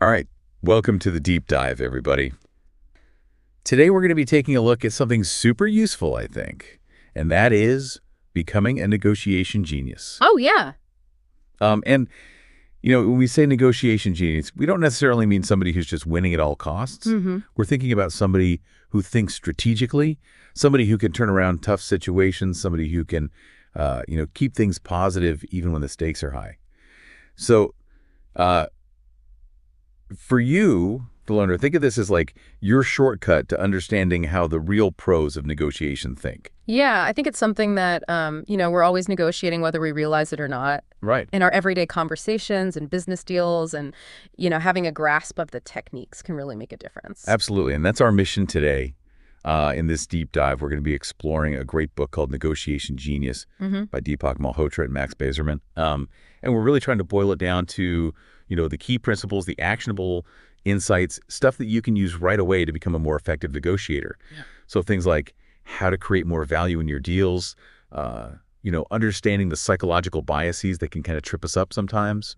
All right, welcome to the deep dive, everybody. Today we're going to be taking a look at something super useful, I think, and that is becoming a negotiation genius. Oh, yeah. And, when we say negotiation genius, we don't necessarily mean somebody who's just winning at all costs. We're thinking about somebody who thinks strategically, somebody who can turn around tough situations, somebody who can, keep things positive even when the stakes are high. So, for you, the learner, think of this as like your shortcut to understanding how the real pros of negotiation think. Yeah, I think it's something that, we're always negotiating whether we realize it or not. Right. In our everyday conversations and business deals and, having a grasp of the techniques can really make a difference. Absolutely. And that's our mission today. In this deep dive, we're going to be exploring a great book called Negotiation Genius by Deepak Malhotra and Max Bazerman. And we're really trying to boil it down to, the key principles, the actionable insights, stuff that you can use right away to become a more effective negotiator. Yeah. So things like how to create more value in your deals, understanding the psychological biases that can kind of trip us up sometimes,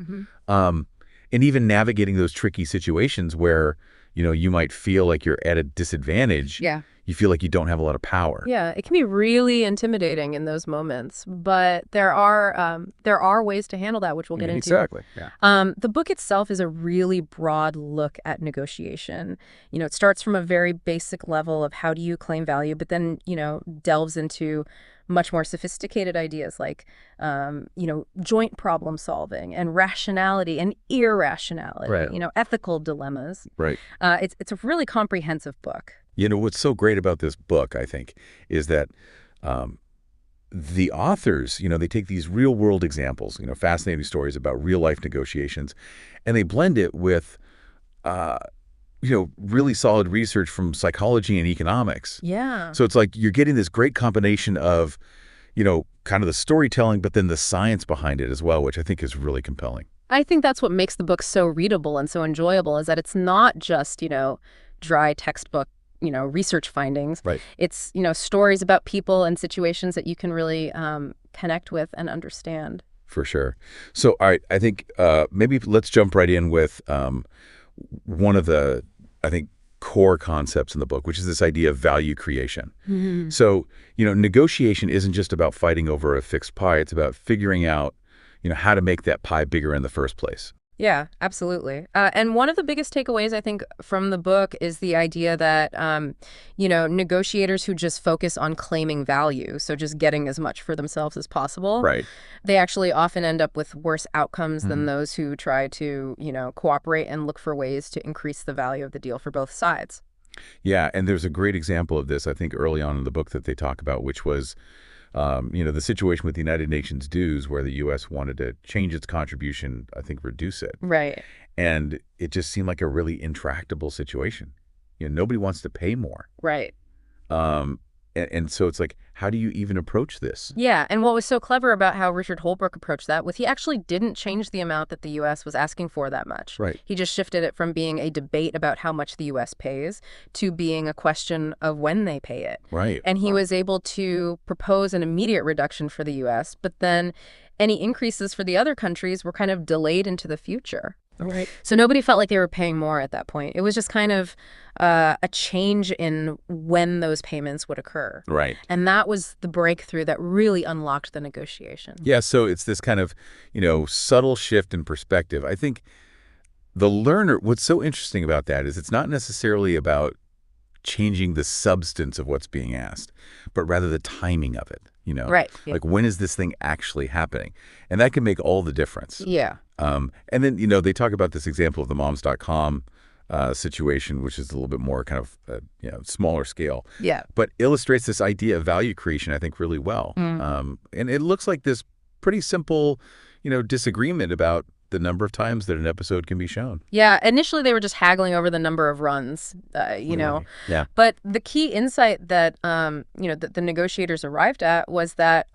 and even navigating those tricky situations where, you might feel like you're at a disadvantage. Yeah. You feel like you don't have a lot of power. Yeah, it can be really intimidating in those moments, but there are ways to handle that, which we'll get into. Exactly. Yeah. The book itself is a really broad look at negotiation. It starts from a very basic level of how do you claim value, but then, delves into much more sophisticated ideas like, joint problem solving and rationality and irrationality, Right. Ethical dilemmas. Right. It's a really comprehensive book. What's so great about this book, I think, is that the authors, they take these real world examples, fascinating stories about real life negotiations, and they blend it with, really solid research from psychology and economics. Yeah. So it's like you're getting this great combination of, kind of the storytelling, but then the science behind it as well, which I think is really compelling. I think that's what makes the book so readable and so enjoyable is that it's not just, dry textbook research findings. Right. It's, stories about people and situations that you can really connect with and understand. For sure. So, all right, I think maybe let's jump right in with one of the, I think, core concepts in the book, which is this idea of value creation. So, negotiation isn't just about fighting over a fixed pie. It's about figuring out, how to make that pie bigger in the first place. Yeah, absolutely. And one of the biggest takeaways, I think, from the book is the idea that, negotiators who just focus on claiming value, so just getting as much for themselves as possible, Right. they actually often end up with worse outcomes than those who try to, cooperate and look for ways to increase the value of the deal for both sides. Yeah, and there's a great example of this, I think, early on in the book that they talk about, which was the situation with the United Nations dues where the U.S. wanted to change its contribution, I think reduce it. Right. And it just seemed like a really intractable situation. Nobody wants to pay more. Right. And so it's like, how do you even approach this? Yeah, and what was so clever about how Richard Holbrooke approached that was he actually didn't change the amount that the U.S. was asking for that much. Right. He just shifted it from being a debate about how much the U.S. pays to being a question of when they pay it. Right. And he was able to propose an immediate reduction for the U.S., but then any increases for the other countries were kind of delayed into the future. Right. So nobody felt like they were paying more at that point. It was just kind of a change in when those payments would occur. Right. And that was the breakthrough that really unlocked the negotiation. Yeah, so it's this kind of, subtle shift in perspective. I think the learner, what's so interesting about that is it's not necessarily about changing the substance of what's being asked, but rather the timing of it, Right. Yeah. Like when is this thing actually happening? And that can make all the difference. Yeah. And then, they talk about this example of the moms.com situation, which is a little bit more kind of, smaller scale. Yeah. But illustrates this idea of value creation, I think, really well. And it looks like this pretty simple, disagreement about the number of times that an episode can be shown. Yeah. Initially, they were just haggling over the number of runs, Yeah. But the key insight that, that the negotiators arrived at was that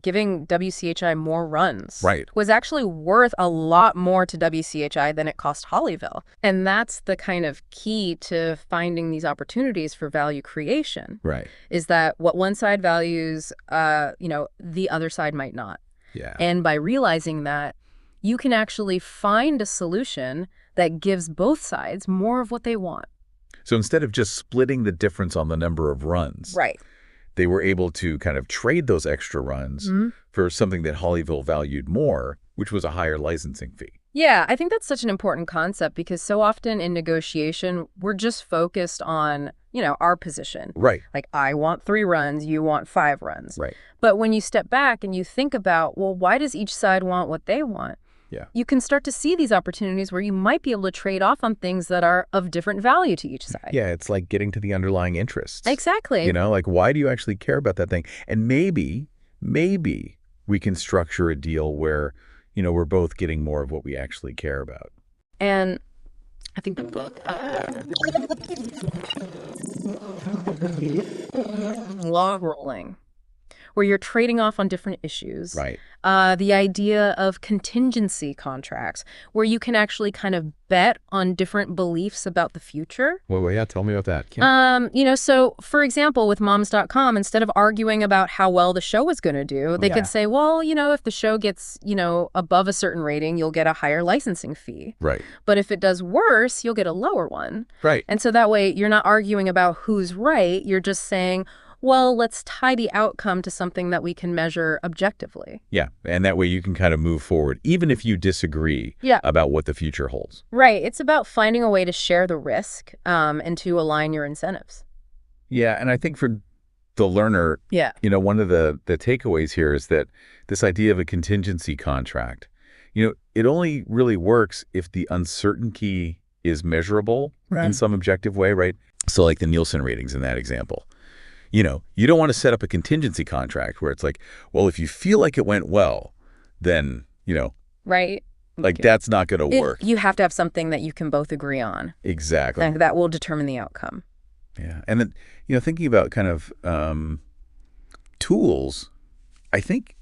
giving WCHI more runs Right. was actually worth a lot more to WCHI than it cost Hollyville. And that's the kind of key to finding these opportunities for value creation. Right. Is that what one side values, the other side might not. Yeah. And by realizing that, you can actually find a solution that gives both sides more of what they want. So instead of just splitting the difference on the number of runs, Right. they were able to kind of trade those extra runs for something that Hollyville valued more, which was a higher licensing fee. Yeah, I think that's such an important concept because so often in negotiation, we're just focused on, our position. Right. Like, I want 3 runs, you want 5 runs. Right. But when you step back and you think about, well, why does each side want what they want? Yeah. You can start to see these opportunities where you might be able to trade off on things that are of different value to each side. Yeah, it's like getting to the underlying interests. Exactly. Like why do you actually care about that thing? And maybe we can structure a deal where, we're both getting more of what we actually care about. And I think the book, log rolling, where you're trading off on different issues. Right. The idea of contingency contracts, where you can actually kind of bet on different beliefs about the future. Well, yeah, tell me about that, Kim. So for example, with moms.com, instead of arguing about how well the show is going to do, they could say, well, if the show gets, above a certain rating, you'll get a higher licensing fee. Right. But if it does worse, you'll get a lower one. Right. And so that way you're not arguing about who's right. You're just saying, well, let's tie the outcome to something that we can measure objectively. Yeah, and that way you can kind of move forward, even if you disagree about what the future holds. Right. It's about finding a way to share the risk and to align your incentives. Yeah, and I think for the learner, one of the takeaways here is that this idea of a contingency contract, it only really works if the uncertainty is measurable in some objective way, right? So like the Nielsen ratings in that example. You don't want to set up a contingency contract where it's like, well, if you feel like it went well, then, right. Like that's not going to work. You have to have something that you can both agree on. Exactly. And that will determine the outcome. Yeah. And then, thinking about kind of tools, I think,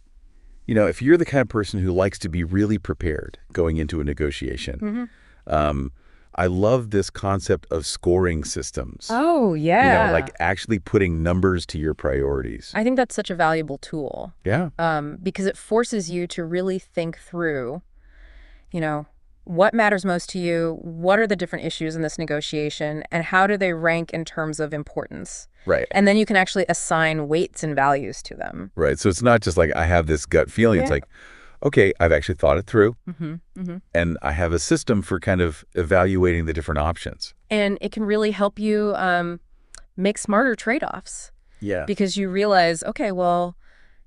if you're the kind of person who likes to be really prepared going into a negotiation, I love this concept of scoring systems. Oh, yeah. Like actually putting numbers to your priorities. I think that's such a valuable tool. Yeah. Because it forces you to really think through, what matters most to you, what are the different issues in this negotiation, and how do they rank in terms of importance? Right. And then you can actually assign weights and values to them. Right. So it's not just like I have this gut feeling. It's like, okay, I've actually thought it through, and I have a system for kind of evaluating the different options. And it can really help you make smarter trade-offs. Yeah. Because you realize, okay, well,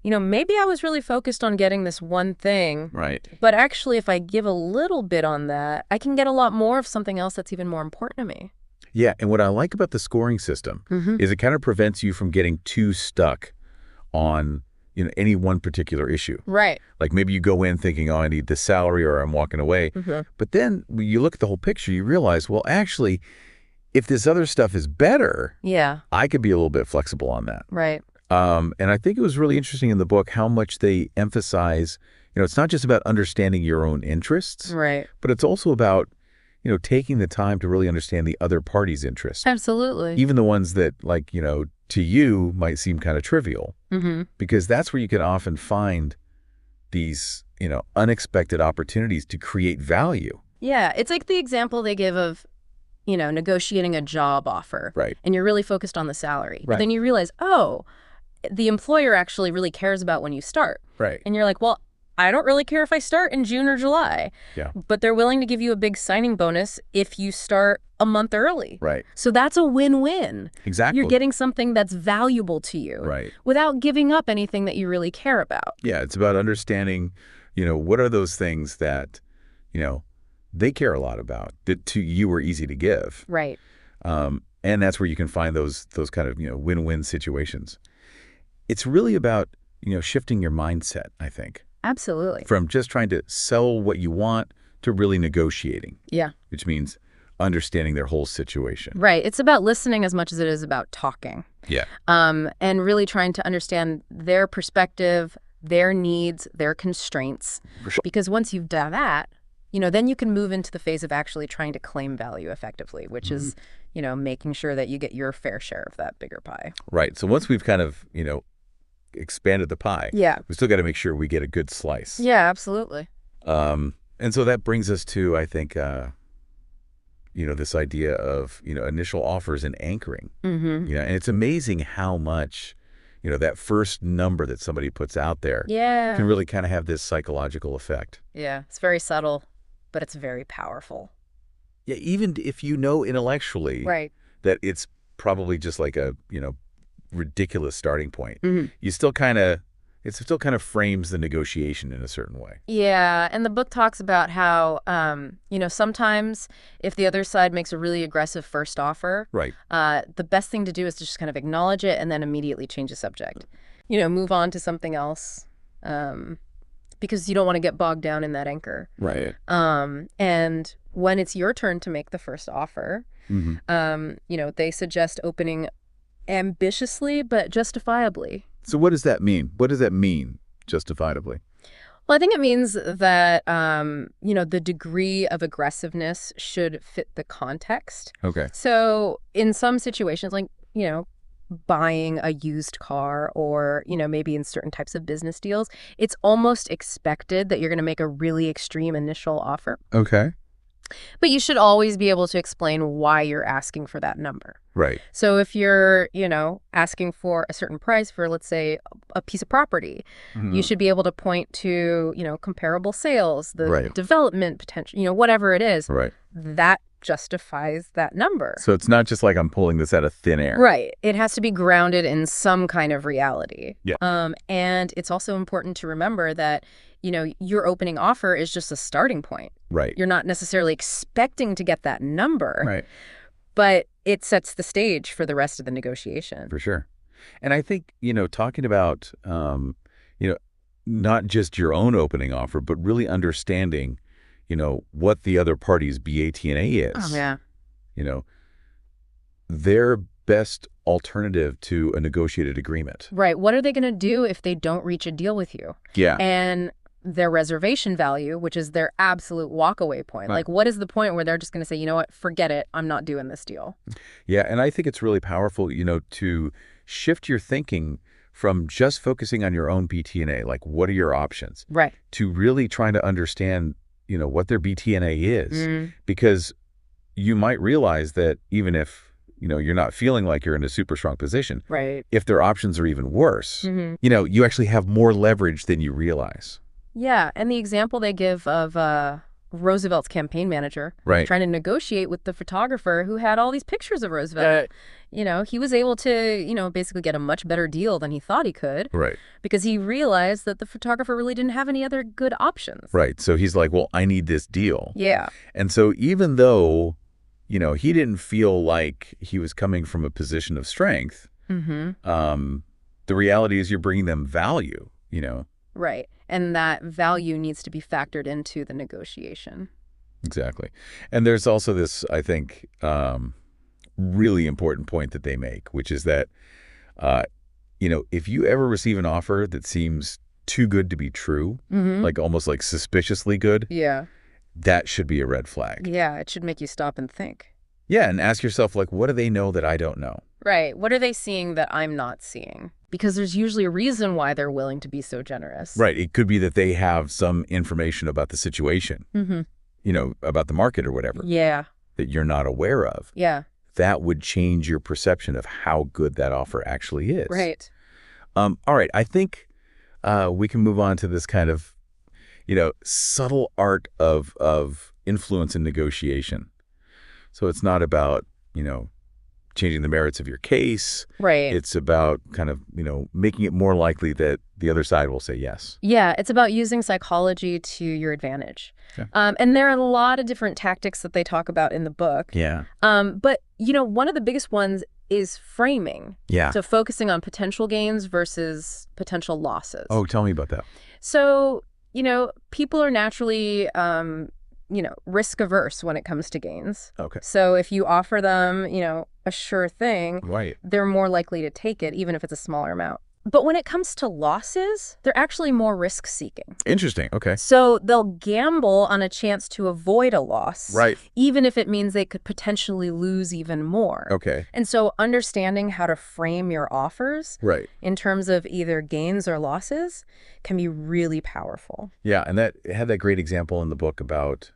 maybe I was really focused on getting this one thing. Right. But actually, if I give a little bit on that, I can get a lot more of something else that's even more important to me. Yeah, and what I like about the scoring system is it kind of prevents you from getting too stuck on any one particular issue. Right. Like maybe you go in thinking, oh, I need this salary or I'm walking away. But then when you look at the whole picture, you realize, well, actually, if this other stuff is better, I could be a little bit flexible on that. Right. And I think it was really interesting in the book how much they emphasize, it's not just about understanding your own interests, right, but it's also about, taking the time to really understand the other party's interests. Absolutely. Even the ones that, like, to you might seem kind of trivial, because that's where you can often find these, unexpected opportunities to create value. Yeah, it's like the example they give of, negotiating a job offer. Right. And you're really focused on the salary. Right. But then you realize, oh, the employer actually really cares about when you start. Right. And you're like, well, I don't really care if I start in June or July. Yeah. But they're willing to give you a big signing bonus if you start a month early. Right. So that's a win-win. Exactly. You're getting something that's valuable to you. Right. Without giving up anything that you really care about. Yeah, it's about understanding, what are those things that, they care a lot about that to you are easy to give. Right. And that's where you can find those kind of, win-win situations. It's really about, shifting your mindset, I think. Absolutely. From just trying to sell what you want to really negotiating. Yeah. Which means understanding their whole situation. Right. It's about listening as much as it is about talking. Yeah. And really trying to understand their perspective, their needs, their constraints. For sure. Because once you've done that, then you can move into the phase of actually trying to claim value effectively, which is, making sure that you get your fair share of that bigger pie. Right. So once we've kind of, expanded the pie, we still got to make sure we get a good slice. Yeah, absolutely. And so that brings us to, I think, this idea of, initial offers and anchoring. And it's amazing how much, that first number that somebody puts out there can really kind of have this psychological effect. Yeah, it's very subtle, but it's very powerful. Yeah, even if you know intellectually that it's probably just like a, ridiculous starting point, you still kind of, it still kind of frames the negotiation in a certain way. Yeah, and the book talks about how, sometimes if the other side makes a really aggressive first offer, the best thing to do is to just kind of acknowledge it and then immediately change the subject. Move on to something else, because you don't want to get bogged down in that anchor. Right. And when it's your turn to make the first offer, they suggest opening ambitiously but justifiably. So what does that mean? What does that mean, justifiably? Well, I think it means that, the degree of aggressiveness should fit the context. Okay. So in some situations, like, buying a used car or, maybe in certain types of business deals, it's almost expected that you're going to make a really extreme initial offer. Okay. But you should always be able to explain why you're asking for that number. Right. So if you're, asking for a certain price for, let's say, a piece of property, you should be able to point to, comparable sales, the development potential, whatever it is. Right. That justifies that number. So it's not just like I'm pulling this out of thin air. Right. It has to be grounded in some kind of reality. Yeah. And it's also important to remember that, your opening offer is just a starting point. Right. You're not necessarily expecting to get that number. Right. But it sets the stage for the rest of the negotiation. For sure. And I think, talking about, not just your own opening offer, but really understanding, what the other party's BAT&A is. Oh, yeah. Their best alternative to a negotiated agreement. Right. What are they going to do if they don't reach a deal with you? Yeah. And their reservation value, which is their absolute walkaway point. Like, what is the point where they're just going to say, you know what, forget it, I'm not doing this deal? Yeah, and I think it's really powerful, to shift your thinking from just focusing on your own BT&A, like what are your options? Right. To really trying to understand, what their BT&A is. Because you might realize that even if, you're not feeling like you're in a super strong position, right, if their options are even worse, you actually have more leverage than you realize. Yeah, and the example they give of Roosevelt's campaign manager trying to negotiate with the photographer who had all these pictures of Roosevelt. He was able to, basically get a much better deal than he thought he could. Right. Because he realized that the photographer really didn't have any other good options. Right. So he's like, well, I need this deal. Yeah. And so even though, he didn't feel like he was coming from a position of strength, the reality is you're bringing them value, Right. And that value needs to be factored into the negotiation. Exactly. And there's also this, I think, really important point that they make, which is that, if you ever receive an offer that seems too good to be true, like almost like suspiciously good, that should be a red flag. Yeah, it should make you stop and think. Yeah, and ask yourself, like, what do they know that I don't know? Right. What are they seeing that I'm not seeing? Because there's usually a reason why they're willing to be so generous. Right. It could be that they have some information about the situation, about the market or whatever. Yeah. That you're not aware of. Yeah. That would change your perception of how good that offer actually is. Right. All right. I think we can move on to this kind of, subtle art of influence and negotiation. So it's not about, changing the merits of your case. Right. It's about kind of, making it more likely that the other side will say yes. Yeah, it's about using psychology to your advantage. Okay. And there are a lot of different tactics that they talk about in the book. Yeah. But, one of the biggest ones is framing. Yeah. So focusing on potential gains versus potential losses. Oh, tell me about that. So, people are naturally risk averse when it comes to gains. Okay. So if you offer them, a sure thing, right, they're more likely to take it, even if it's a smaller amount. But when it comes to losses, they're actually more risk-seeking. Interesting. Okay. So they'll gamble on a chance to avoid a loss, right, even if it means they could potentially lose even more. Okay. And so understanding how to frame your offers, right, in terms of either gains or losses can be really powerful. Yeah, and that had that great example in the book about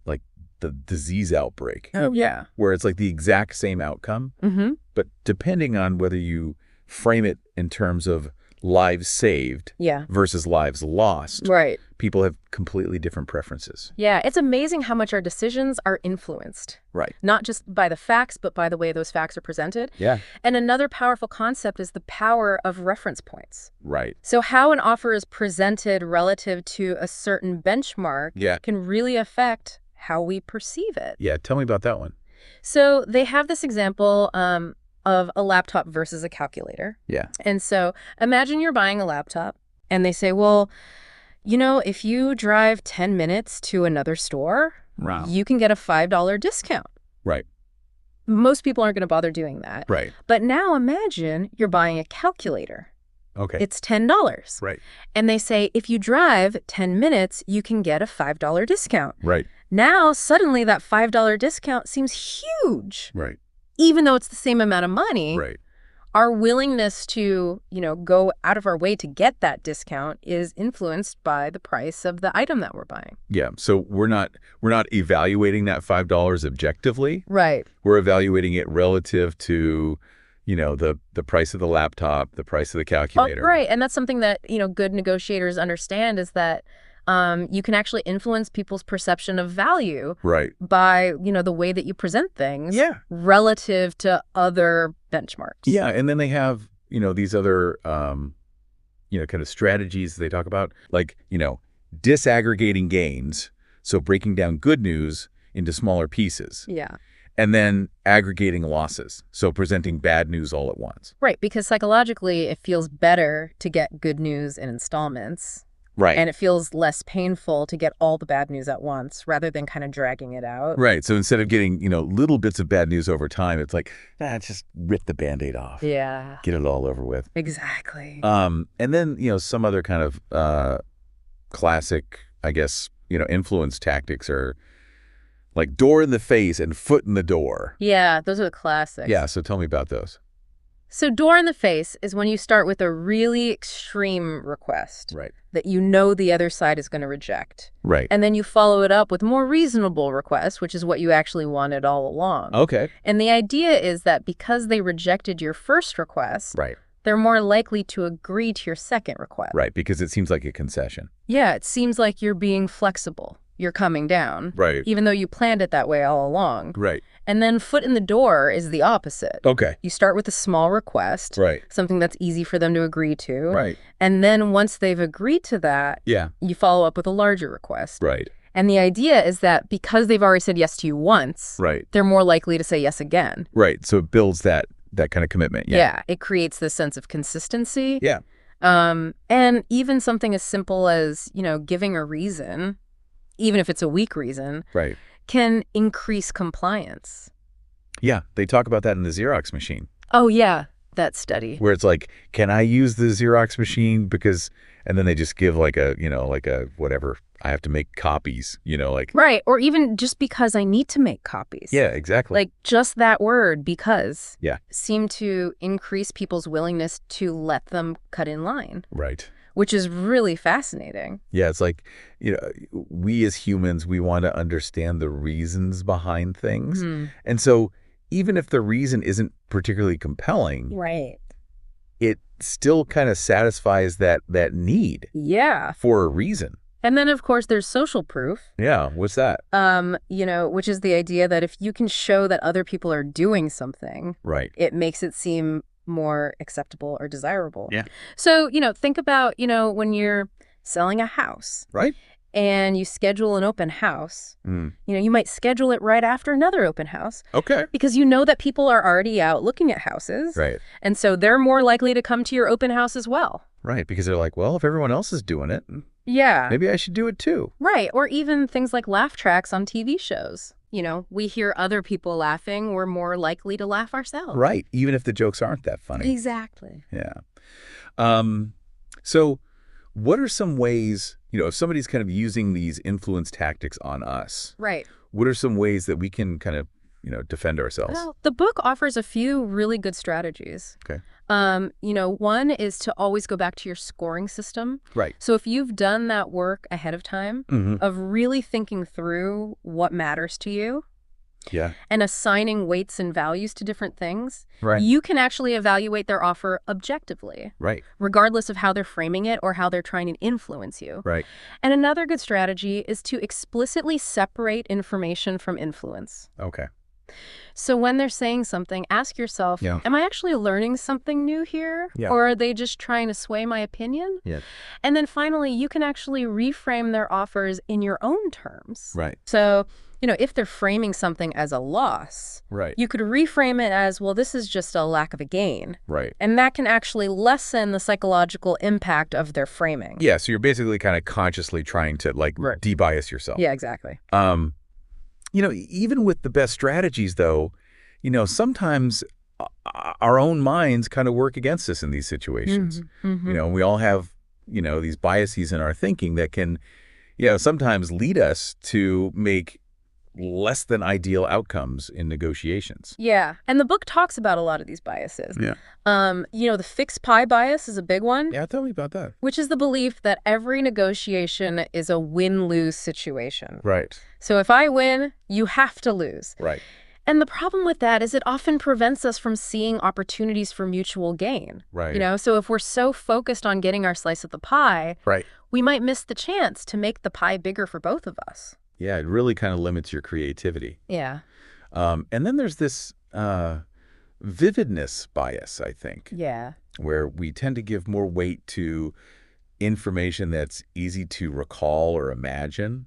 like the disease outbreak. Oh, yeah. Where it's like the exact same outcome, but depending on whether you frame it in terms of lives saved versus lives lost, right, people have completely different preferences. Yeah, it's amazing how much our decisions are influenced. Right. Not just by the facts, but by the way those facts are presented. Yeah. And another powerful concept is the power of reference points. Right. So how an offer is presented relative to a certain benchmark can really affect how we perceive it. Yeah, tell me about that one. So they have this example of a laptop versus a calculator. Yeah. And so imagine you're buying a laptop and they say, well, you know, if you drive 10 minutes to another store, you can get a $5 discount. Right. Most people aren't going to bother doing that. Right. But now imagine you're buying a calculator. Okay. It's $10. Right. And they say, if you drive 10 minutes, you can get a $5 discount. Right. Now, suddenly that $5 discount seems huge. Right. Even though it's the same amount of money. Right. Our willingness to, go out of our way to get that discount is influenced by the price of the item that we're buying. Yeah. So we're not evaluating that $5 objectively. Right. We're evaluating it relative to, the price of the laptop, the price of the calculator. Oh, right. And that's something that, good negotiators understand is that you can actually influence people's perception of value by, the way that you present things relative to other benchmarks. Yeah. And then they have, these other, kind of strategies they talk about, like, disaggregating gains. So breaking down good news into smaller pieces. Yeah. And then aggregating losses. So presenting bad news all at once. Right. Because psychologically, it feels better to get good news in installments. Right. And it feels less painful to get all the bad news at once rather than kind of dragging it out. Right. So instead of getting, little bits of bad news over time, it's like, just rip the Band-Aid off. Yeah. Get it all over with. Exactly. And then, some other kind of classic, I guess, influence tactics are like door in the face and foot in the door. Yeah, those are the classics. Yeah. So tell me about those. So door in the face is when you start with a really extreme request that the other side is going to reject. Right. And then you follow it up with more reasonable requests, which is what you actually wanted all along. Okay. And the idea is that because they rejected your first request, they're more likely to agree to your second request. Right, because it seems like a concession. Yeah, it seems like you're being flexible. You're coming down. Right. Even though you planned it that way all along. Right. And then foot in the door is the opposite. Okay. You start with a small request. Right. Something that's easy for them to agree to. Right. And then once they've agreed to that, you follow up with a larger request. Right. And the idea is that because they've already said yes to you once, they're more likely to say yes again. Right. So it builds that kind of commitment. Yeah. It creates this sense of consistency. Yeah. And even something as simple as, giving a reason, even if it's a weak reason, can increase compliance. Yeah, they talk about that in the Xerox machine. Oh, yeah, that study. Where it's like, can I use the Xerox machine because, and then they just give like a whatever, I have to make copies, Right, or even just because I need to make copies. Yeah, exactly. Like just that word, because, yeah, seem to increase people's willingness to let them cut in line. Right. Which is really fascinating. Yeah, it's like, we as humans, we want to understand the reasons behind things. And so even if the reason isn't particularly compelling, it still kind of satisfies that need for a reason. And then, of course, there's social proof. Yeah, what's that? Which is the idea that if you can show that other people are doing something, it makes it seem more acceptable or desirable. Yeah. So, think about, when you're selling a house. Right. And you schedule an open house. You might schedule it right after another open house. Okay. Because that people are already out looking at houses. Right. And so they're more likely to come to your open house as well. Right. Because they're like, well, if everyone else is doing it, maybe I should do it too. Right. Or even things like laugh tracks on TV shows. We hear other people laughing, we're more likely to laugh ourselves. Right. Even if the jokes aren't that funny. Exactly. Yeah. So what are some ways, if somebody's kind of using these influence tactics on us, what are some ways that we can kind of defend ourselves? Well, the book offers a few really good strategies. Okay. One is to always go back to your scoring system. Right. So if you've done that work ahead of time of really thinking through what matters to you, yeah, and assigning weights and values to different things, right, you can actually evaluate their offer objectively, right, regardless of how they're framing it or how they're trying to influence you. right. And another good strategy is to explicitly separate information from influence. Okay. So when they're saying something, ask yourself, Yeah. am I actually learning something new here? Yeah. Or are they just trying to sway my opinion? Yeah. And then finally, you can actually reframe their offers in your own terms. Right. So, if they're framing something as a loss, right, you could reframe it as, well, this is just a lack of a gain. right. And that can actually lessen the psychological impact of their framing. Yeah, so you're basically kind of consciously trying to Right. debias yourself. Yeah, exactly. Even with the best strategies, though, sometimes our own minds kind of work against us in these situations. We all have, these biases in our thinking that can, sometimes lead us to make less than ideal outcomes in negotiations. Yeah. And the book talks about a lot of these biases. Yeah. The fixed pie bias is a big one. Yeah, tell me about that. Which is the belief that every negotiation is a win-lose situation. Right. So if I win, you have to lose. Right. And the problem with that is it often prevents us from seeing opportunities for mutual gain. Right. So if we're so focused on getting our slice of the pie, right, we might miss the chance to make the pie bigger for both of us. Yeah, it really kind of limits your creativity. Yeah. And then there's this vividness bias, I think. Yeah. Where we tend to give more weight to information that's easy to recall or imagine,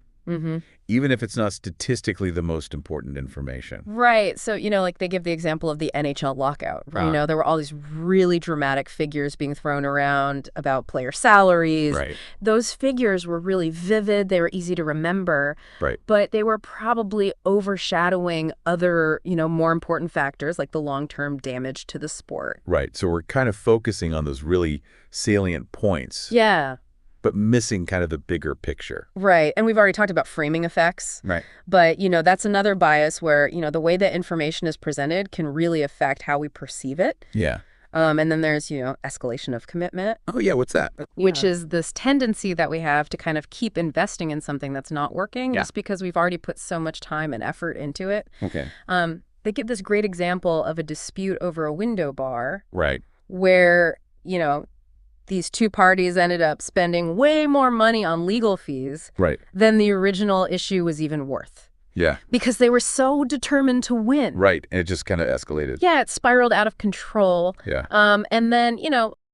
even if it's not statistically the most important information. Right. So, they give the example of the NHL lockout. Where, there were all these really dramatic figures being thrown around about player salaries. Right. Those figures were really vivid. They were easy to remember. Right. But they were probably overshadowing other, more important factors like the long-term damage to the sport. Right. So we're kind of focusing on those really salient points. Yeah. But missing kind of the bigger picture. Right. And we've already talked about framing effects. Right. But, that's another bias where, the way that information is presented can really affect how we perceive it. Yeah. And then there's, escalation of commitment. Oh, yeah. What's that? Which is this tendency that we have to kind of keep investing in something that's not working just because we've already put so much time and effort into it. Okay. They give this great example of a dispute over a window bar. Right. Where, these two parties ended up spending way more money on legal fees than the original issue was even worth. Yeah. Because they were so determined to win. Right. And it just kind of escalated. Yeah, it spiraled out of control. Yeah. And then,